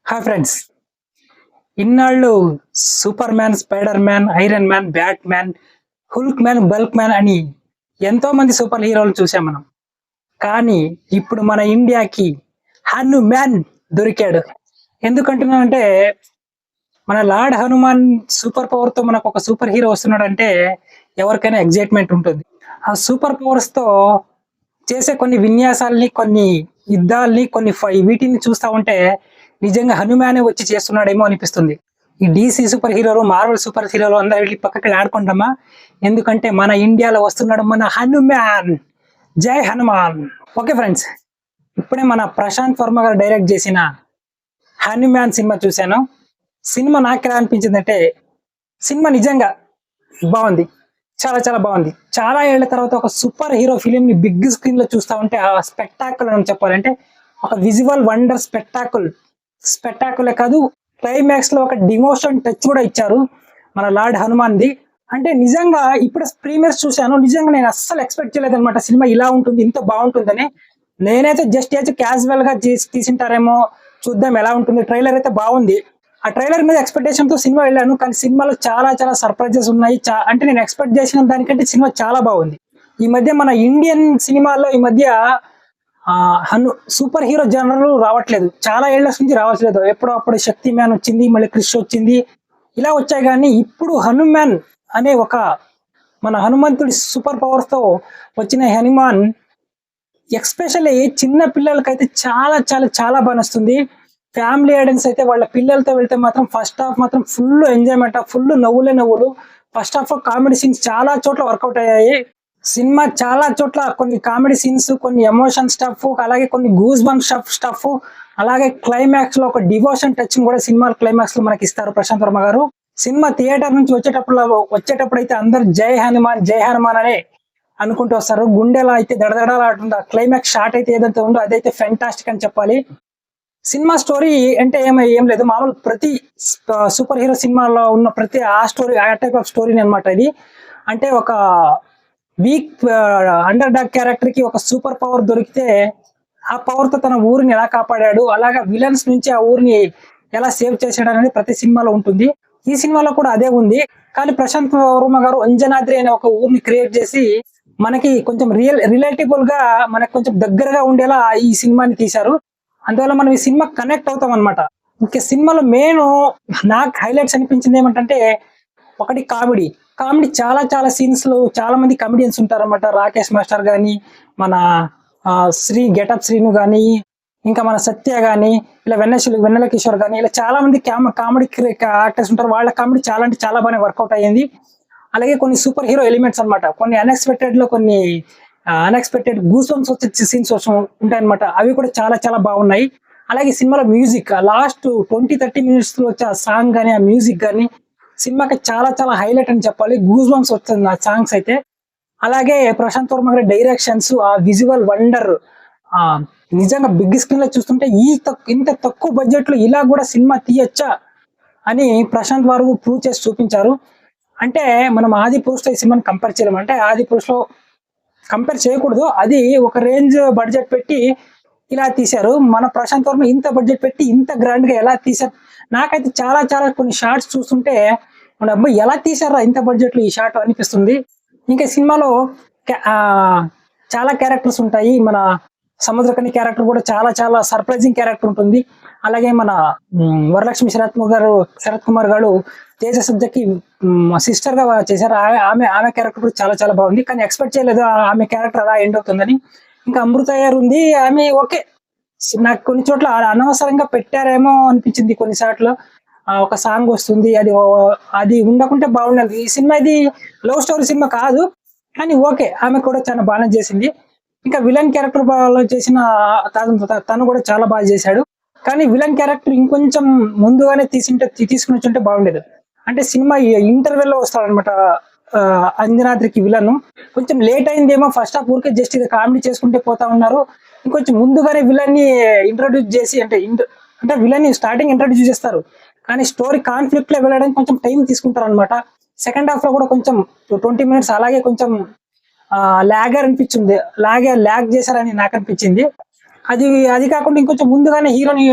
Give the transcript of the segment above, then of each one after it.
Hi friends. ఇన్నాళ్ళు Superman, Spider Man, Iron Man, Batman, Hulk Man, Bulk Man అని ఎంతో మంది super హీరోలు చూసాం మనం. కానీ ఇప్పుడు మన ఇండియాకి హనుమాన్ దొరికాడు. ఎందుకంటున్నానంటే మన లార్డ్ హనుమాన్ సూపర్ పవర్ తో మనకు ఒక సూపర్ హీరో వస్తున్నాడంటే ఎవరికైనా ఎగ్జైట్మెంట్ ఉంటుంది. ఆ సూపర్ పవర్స్ తో చేసే కొన్ని విన్యాసాల్ని, కొన్ని యుద్ధాల్ని, వీటిని చూస్తా ఉంటే నిజంగా హనుమానే వచ్చి చేస్తున్నాడేమో అనిపిస్తుంది. ఈ డీసీ సూపర్ హీరోలు, మార్వెల్ సూపర్ హీరోలు అందరూ వెళ్ళి పక్కకి ఆడుకుంటామా? ఎందుకంటే మన ఇండియాలో వస్తున్నాడు మన హనుమాన్. జై హనుమాన్. ఓకే ఫ్రెండ్స్, ఇప్పుడే మన ప్రశాంత్ వర్మ గారు డైరెక్ట్ చేసిన హనుమాన్ సినిమా చూశాను. సినిమా నాకు ఎలా అనిపించిందంటే సినిమా నిజంగా బాగుంది, చాలా చాలా బాగుంది. చాలా ఏళ్ల తర్వాత ఒక సూపర్ హీరో ఫిలిం ని బిగ్ స్క్రీన్ లో చూస్తా ఉంటే ఆ స్పెక్టాకుల్ అని చెప్పాలంటే ఒక విజువల్ వండర్ స్పెక్టాకులే కాదు, క్లైమాక్స్ లో ఒక డిమోషన్ టచ్ కూడా ఇచ్చారు మన లార్డ్ హనుమాన్ ది. అంటే నిజంగా ఇప్పుడు ప్రీమియర్స్ చూశాను, నిజంగా నేను అస్సలు ఎక్స్పెక్ట్ చేయలేదు అనమాట సినిమా ఇలా ఉంటుంది, ఇంత బాగుంటుందని. నేనైతే జస్ట్ క్యాజువల్ గా తీసింటారేమో, చూద్దాం ఎలా ఉంటుంది. ట్రైలర్ అయితే బాగుంది. ఆ ట్రైలర్ మీద ఎక్స్పెక్టేషన్ తో సినిమా వెళ్ళాను, కానీ సినిమాలో చాలా చాలా సర్ప్రైజెస్ ఉన్నాయి. అంటే నేను ఎక్స్పెక్ట్ చేసిన దానికంటే సినిమా చాలా బాగుంది. ఈ మధ్య మన ఇండియన్ సినిమాల్లో ఈ మధ్య సూపర్ హీరో జనరల్ రావట్లేదు, చాలా ఏళ్ల నుంచి రావట్లేదు. ఎప్పుడో అప్పుడు శక్తి మ్యాన్ వచ్చింది, మళ్ళీ క్రిష్ వచ్చింది, ఇలా వచ్చాయి. కానీ ఇప్పుడు హనుమాన్ అనే ఒక మన హనుమంతుడి సూపర్ పవర్స్ తో వచ్చిన హనుమాన్ ఎక్స్పెషల్లీ చిన్న పిల్లలకైతే చాలా చాలా చాలా బాగా నచ్చుతుంది. ఫ్యామిలీ ఆడియన్స్ అయితే వాళ్ళ పిల్లలతో వెళ్తే మాత్రం ఫస్ట్ హాఫ్ మాత్రం ఫుల్ ఎంజాయ్మెంట్, ఫుల్ నవ్వులు. ఫస్ట్ హాఫ్ కామెడీ సీన్స్ చాలా చోట్ల వర్కౌట్ అయ్యాయి. సినిమా చాలా చోట్ల కొన్ని కామెడీ సీన్స్, కొన్ని ఎమోషన్ స్టఫ్, అలాగే కొన్ని గూస్ బన్ స్టఫ్, అలాగే క్లైమాక్స్ లో ఒక డివోషన్ టచ్ కూడా సినిమా క్లైమాక్స్ లో మనకి ఇస్తారు ప్రశాంత్ వర్మ గారు. సినిమా థియేటర్ నుంచి వచ్చేటప్పుడు అయితే అందరు జై హనుమాన్ అనే అనుకుంటూ వస్తారు. గుండెలా అయితే దడదడలాడుతుంది. క్లైమాక్స్ షాట్ అయితే ఏదైతే ఉందో అదైతే ఫెంటాస్టిక్ అని చెప్పాలి. సినిమా స్టోరీ అంటే ఏం లేదు, మామూలు ప్రతి సూపర్ హీరో సినిమాలో ఉన్న ప్రతి ఆ టైప్ ఆఫ్ స్టోరీని అనమాట ఇది. అంటే ఒక వీక్ అండర్ డాగ్ క్యారెక్టర్ కి ఒక సూపర్ పవర్ దొరికితే ఆ పవర్ తో తన ఊరిని ఎలా కాపాడాడు, అలాగా విలన్స్ నుంచి ఆ ఊరిని ఎలా సేవ్ చేశాడు అనేది ప్రతి సినిమాలో ఉంటుంది. ఈ సినిమాలో కూడా అదే ఉంది. కానీ ప్రశాంత్ వర్మ గారు అంజనాద్రి అనే ఒక ఊరిని క్రియేట్ చేసి మనకి కొంచెం రిలేటబుల్ గా, మనకు కొంచెం దగ్గరగా ఉండేలా ఈ సినిమాని తీశారు. అందువల్ల మనం ఈ సినిమా కనెక్ట్ అవుతాం అనమాట. ఇంకా సినిమాలో మెయిన్ నాకు హైలైట్స్ అనిపించింది ఏమంటే ఒకటి కామెడీ. చాలా చాలా సీన్స్ లో చాలా మంది కమెడియన్స్ ఉంటారన్నమాట. రాకేష్ మాస్టర్ గాని, మన గెటప్ శ్రీను గాని, ఇంకా మన సత్య గాని, ఇలా వెన్నెల కిషోర్ గాని, ఇలా చాలా మంది కామెడీ యాక్టర్స్ ఉంటారు. వాళ్ళ కామెడీ చాలా అంటే చాలా బాగా వర్కౌట్ అయ్యింది. అలాగే కొన్ని సూపర్ హీరో ఎలిమెంట్స్ అనమాట, కొన్ని అన్ఎక్స్పెక్టెడ్ గూస్ బంప్స్ వచ్చే సీన్స్ ఉంటాయన్నమాట. అవి కూడా చాలా చాలా బాగున్నాయి. అలాగే సినిమాలో మ్యూజిక్ లాస్ట్ 20-30 మినిట్స్ లో వచ్చే ఆ సాంగ్ కానీ, ఆ మ్యూజిక్ కానీ సినిమాకి చాలా చాలా హైలైట్ అని చెప్పాలి. గూస్ బంప్స్ వస్తుంది ఆ సాంగ్స్ అయితే. అలాగే ప్రశాంత్ వర్మ గారి డైరెక్షన్స్, ఆ విజువల్ వండర్, నిజంగా బిగ్ స్క్రీన్ లో చూస్తుంటే ఇంత తక్కువ బడ్జెట్ లో ఇలా కూడా సినిమా తీయచ్చా అని ప్రశాంత్ వారు ప్రూవ్ చేసి చూపించారు. అంటే మనం ఆది పురుష్ ఈ సినిమాని కంపేర్ చేయలేము. అంటే ఆది పురుష్ లో కంపేర్ చేయకూడదు, అది ఒక రేంజ్ బడ్జెట్ పెట్టి ఇలా తీశారు. మన ప్రశాంత్ వర్మ ఇంత బడ్జెట్ పెట్టి ఇంత గ్రాండ్ గా ఎలా తీశారు. నాకైతే చాలా చాలా కొన్ని షార్ట్స్ చూస్తుంటే మన అబ్బాయి ఎలా తీశారా ఇంత బడ్జెట్ లో ఈ షార్ట్ అనిపిస్తుంది. ఇంకా సినిమాలో చాలా క్యారెక్టర్స్ ఉంటాయి. మన సముద్రకని క్యారెక్టర్ కూడా చాలా చాలా సర్ప్రైజింగ్ క్యారెక్టర్ ఉంటుంది. అలాగే మన వరలక్ష్మి శరత్ కుమార్ గారు తేజ సజ్జకి సిస్టర్ గా చేశారు. ఆమె క్యారెక్టర్ కూడా చాలా చాలా బాగుంది. కానీ ఎక్స్పెక్ట్ చేయలేదు ఆమె క్యారెక్టర్ అలా ఎండ్ అవుతుందని. ఇంకా అమృత గారు ఉంది, ఆమె ఓకే. నాకు కొన్ని చోట్ల అనవసరంగా పెట్టారేమో అనిపించింది కొన్నిసార్లు. ఒక సాంగ్ వస్తుంది, అది ఉండకుంటే బాగుండదు. ఈ సినిమా ఇది లవ్ స్టోరీ సినిమా కాదు, కానీ ఓకే, ఆమె కూడా చాలా బాగా చేసింది. ఇంకా విలన్ క్యారెక్టర్ చేసిన తను కూడా చాలా బాగా చేశాడు. కానీ విలన్ క్యారెక్టర్ ఇంకొంచెం ముందుగానే తీసుకుని వచ్చుంటే బాగుండేది. అంటే సినిమా ఇంటర్వెల్ లో వస్తాడనమాట అంజనాద్రికి విలన్. కొంచెం లేట్ అయిందేమో, ఫస్ట్ హాఫ్ ఊరికే జస్ట్ ఇది కామెడీ చేసుకుంటే పోతా ఉన్నారు. ఇంకొంచెం ముందుగానే విలన్ ని ఇంట్రొడ్యూస్ చేసి, అంటే విలన్ ని స్టార్టింగ్ ఇంట్రొడ్యూస్ చేస్తారు, కానీ స్టోరీ కాన్ఫ్లిక్ట్ లో వెళ్ళడానికి కొంచెం టైం తీసుకుంటారు అనమాట. సెకండ్ హాఫ్ లో కూడా కొంచెం 20 మినిట్స్ అలాగే కొంచెం లాగ్ చేశారని నాకు అనిపించింది. అది అది కాకుండా ఇంకొంచెం ముందుగానే హీరోని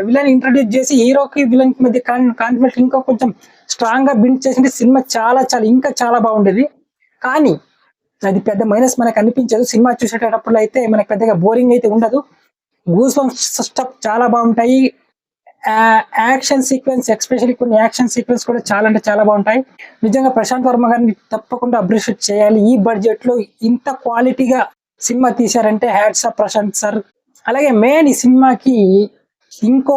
విలన్ ఇంట్రొడ్యూస్ చేసి హీరోకి విలన్ కి మధ్య కాన్ఫ్లిక్ట్ ఇంకా కొంచెం స్ట్రాంగ్ గా బిల్డ్ చేసింటే సినిమా చాలా చాలా ఇంకా చాలా బాగుండేది. కానీ అది పెద్ద మైనస్ మనకు అనిపించదు. సినిమా చూసేటప్పుడు అయితే మనకు పెద్దగా బోరింగ్ అయితే ఉండదు. గూస్ బంప్స్ స్టఫ్ చాలా బాగుంటాయి. యాక్షన్ సీక్వెన్స్ ఎస్పెషల్లీ కొన్ని యాక్షన్ సీక్వెన్స్ కూడా చాలా అంటే చాలా బాగుంటాయి. నిజంగా ప్రశాంత్ వర్మ గారిని తప్పకుండా అప్రిషియేట్ చేయాలి. ఈ బడ్జెట్ లో ఇంత క్వాలిటీగా సినిమా తీశారంటే హ్యాట్స్ ఆఫ్ ప్రశాంత్ సార్. అలాగే మెయిన్ ఈ సినిమాకి ఇంకో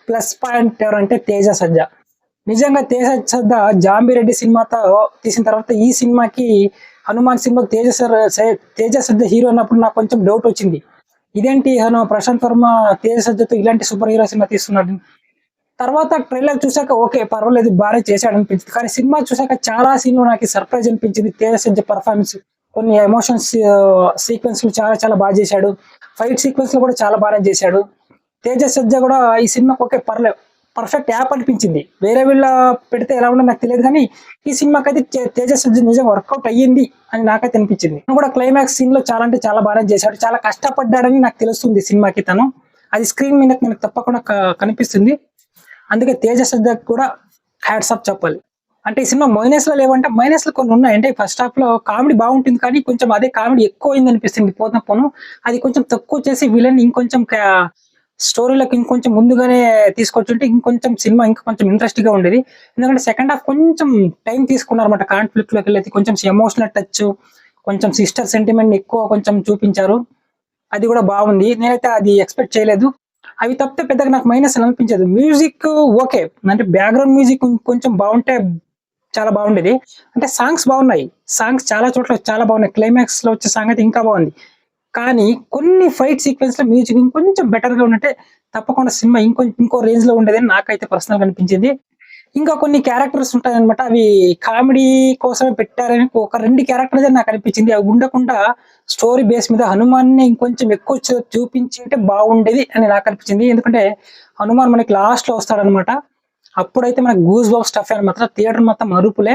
ప్లస్ పాయింట్ ఎవరంటే తేజ సజ్జా. నిజంగా తేజ సజ్జా జాంబిరెడ్డి సినిమాతో తీసిన తర్వాత ఈ సినిమాకి హనుమాన్ సినిమాకి తేజ సజ్జా హీరో అన్నప్పుడు నాకు కొంచెం డౌట్ వచ్చింది. ఇదేంటి ప్రశాంత్ వర్మ తేజ సజ్జతో ఇలాంటి సూపర్ హీరో సినిమా తీస్తున్నాడు. తర్వాత ట్రైలర్ చూసాక ఓకే పర్వాలేదు బాగా చేశాడు అనిపించింది. కానీ సినిమా చూసాక చాలా సీన్లు నాకు సర్ప్రైజ్ అనిపించింది. తేజ సజ్జ పర్ఫార్మెన్స్ కొన్ని ఎమోషన్స్ సీక్వెన్స్ చాలా చాలా బాగా చేశాడు. ఫైట్ సీక్వెన్స్ లో కూడా చాలా బాగా చేశాడు. తేజ సజ్జ కూడా ఈ సినిమాకి ఓకే పర్లేదు పర్ఫెక్ట్ యాప్ అనిపించింది. వేరే వీళ్ళ పెడితే ఎలా ఉండో నాకు తెలియదు కానీ ఈ సినిమాకి అయితే తేజ సజ్జ నిజంగా వర్కౌట్ అయ్యింది అని నాకైతే అనిపించింది. తను కూడా క్లైమాక్స్ సీన్ లో చాలా అంటే చాలా బాగా చేశాడు. చాలా కష్టపడ్డాడని నాకు తెలుస్తుంది సినిమాకి తను. అది స్క్రీన్ మీద మనకు తప్పకుండా కనిపిస్తుంది. అందుకే తేజ సజ్జకి కూడా హ్యాట్స్ ఆఫ్ చెప్పాలి. అంటే ఈ సినిమా మైనస్ లో లేవంటే మైనస్ లో కొన్ని ఉన్నాయి. అంటే ఫస్ట్ హాఫ్ లో కామెడీ బాగుంటుంది కానీ కొంచెం అదే కామెడీ ఎక్కువ అయింది అనిపిస్తుంది పోను. అది కొంచెం తక్కువ చేసి విలన్ ఇంకొంచెం స్టోరీలకు ఇంకొంచెం ముందుగానే తీసుకొచ్చుంటే ఇంకొంచెం సినిమా ఇంకా కొంచెం ఇంట్రెస్ట్ గా ఉండేది. ఎందుకంటే సెకండ్ హాఫ్ కొంచెం టైం తీసుకున్నారన్నమాట. కాన్ఫ్లిక్ట్ లోకి వెళ్ళి కొంచెం ఎమోషనల్ టచ్, కొంచెం సిస్టర్ సెంటిమెంట్ ఎక్కువ కొంచెం చూపించారు. అది కూడా బాగుంది. నేనైతే అది ఎక్స్పెక్ట్ చేయలేదు. అవి తప్పితే పెద్దగా నాకు మైనస్ అని అనిపించదు. మ్యూజిక్ ఓకే అంటే బ్యాక్గ్రౌండ్ మ్యూజిక్ కొంచెం బాగుంటే చాలా బాగుండేది. అంటే సాంగ్స్ బాగున్నాయి. సాంగ్స్ చాలా చోట్ల చాలా బాగున్నాయి. క్లైమాక్స్ లో వచ్చే సాంగ్ అయితే ఇంకా బాగుంది. కానీ కొన్ని ఫైట్ సీక్వెన్స్ లో మ్యూజిక్ ఇంకొంచెం బెటర్ గా ఉంటే తప్పకుండా సినిమా ఇంకో రేంజ్ లో ఉండేదని నాకైతే పర్సనల్ గా అనిపించింది. ఇంకా కొన్ని క్యారెక్టర్స్ ఉంటాయన్నమాట. అవి కామెడీ కోసమే పెట్టారని ఒక 2 క్యారెక్టర్స్ నాకు అనిపించింది. అవి ఉండకుండా స్టోరీ బేస్ మీద హనుమాన్ ని ఇంకొంచెం ఎక్కువ చూపించింటే బాగుండేది అని నాకు అనిపించింది. ఎందుకంటే హనుమాన్ మనకి లాస్ట్ లో వస్తాడనమాట. అప్పుడైతే మనకు గూస్ బంప్స్ స్టఫ్ అనమాట. థియేటర్ మొత్తం అరుపులే.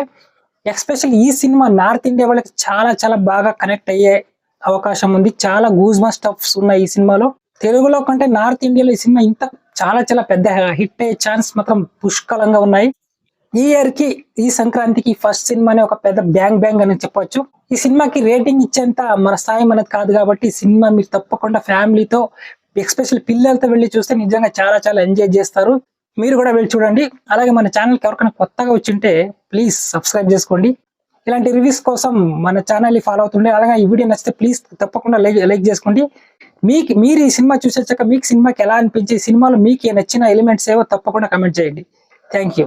ఎస్పెషల్ ఈ సినిమా నార్త్ ఇండియా వాళ్ళకి చాలా చాలా బాగా కనెక్ట్ అయ్యే అవకాశం ఉంది. చాలా గూస్ బంప్స్ స్టఫ్స్ ఉన్నాయి ఈ సినిమాలో. తెలుగులో కంటే నార్త్ ఇండియాలో ఈ సినిమా ఇంత చాలా చాలా పెద్ద హిట్ అయ్యే ఛాన్స్ మాత్రం పుష్కలంగా ఉన్నాయి. ఈ ఇయర్ కి ఈ సంక్రాంతికి ఫస్ట్ సినిమానే ఒక పెద్ద బ్యాంగ్ అని చెప్పొచ్చు. ఈ సినిమాకి రేటింగ్ ఇచ్చేంత మన స్థాయి మనది కాదు కాబట్టి ఈ సినిమా మీరు తప్పకుండా ఫ్యామిలీతో ఎస్పెషల్ పిల్లలతో వెళ్ళి చూస్తే నిజంగా చాలా చాలా ఎంజాయ్ చేస్తారు. మీరు కూడా వెళ్ళి చూడండి. అలాగే మన ఛానల్కి ఎవరికైనా కొత్తగా వచ్చింటే ప్లీజ్ సబ్స్క్రైబ్ చేసుకోండి. ఇలాంటి రివ్యూస్ కోసం మన ఛానల్ ని ఫాలో అవుతుండే. అలాగే ఈ వీడియో నచ్చితే ప్లీజ్ తప్పకుండా లైక్ చేసుకోండి. మీరు ఈ సినిమా చూసొచ్చాక మీకు సినిమాకి ఎలా అనిపించి సినిమాలో మీకు నచ్చిన ఎలిమెంట్స్ ఏవో తప్పకుండా కమెంట్ చేయండి. Thank you.